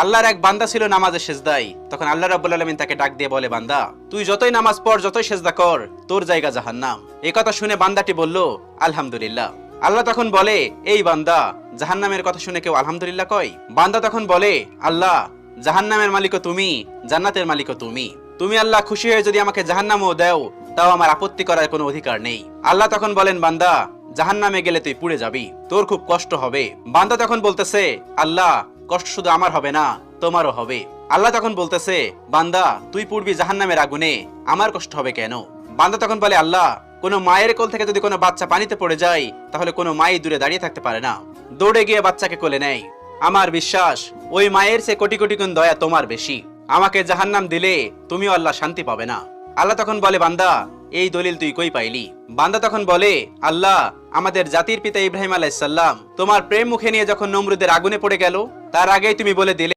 আল্লাহর এক বান্দা ছিল নামাজে সেজদায়। তখন আল্লাহ রাব্বুল আলামিন তাকে ডাক দিয়ে বলে, বান্দা তুই যতই নামাজ পড়, যতই সেজদা কর, তোর জায়গা জাহান্নাম। এই কথা শুনে বান্দাটি বলল, আলহামদুলিল্লাহ। আল্লাহ তখন বলে, এই বান্দা, জাহান্নামের কথা শুনে কেউ আলহামদুলিল্লাহ কয়? বান্দা তখন বলে, আল্লাহ, জাহান্নামের মালিকও তুমি, জান্নাতের মালিকও তুমি। তুমি আল্লাহ খুশি হয়ে যদি আমাকে জাহান্নামও দাও, তাও আমার আপত্তি করার কোনো অধিকার নেই। আল্লাহ তখন বলেন, বান্দা, জাহান্নামে গেলে তুই পুড়ে যাবি, তোর খুব কষ্ট হবে। বান্দা তখন বলতেছে, আল্লাহ, কষ্ট শুধু আমার হবে না, তোমারও হবে। আল্লাহ তখন বলতেছে, বান্দা, তুই পুড়বি জাহান্নামের আগুনে, আমার কষ্ট হবে কেন? বান্দা তখন বলে, আল্লাহ, কোনো মায়ের কোল থেকে যদি কোনো বাচ্চা পানিতে পড়ে যায়, তাহলে কোনো মাই দূরে দাঁড়িয়ে থাকতে পারে না, দৌড়ে গিয়ে বাচ্চাকে কোলে নেয়। আমার বিশ্বাস ওই মায়ের চেয়ে কোটি কোটি গুণ দয়া তোমার বেশি। আমাকে জাহান্নাম দিলে তুমিও আল্লাহ শান্তি পাবে না। আল্লাহ তখন বলে, বান্দা, এই দলিল তুই কই পাইলি? বান্দা তখন বলে, আল্লাহ, আমাদের জাতির পিতা ইব্রাহিম আলাইহিস সালাম তোমার প্রেম মুখে নিয়ে যখন নমরুদের আগুনে পড়ে গেল, তার আগেই তুমি বলে দিলে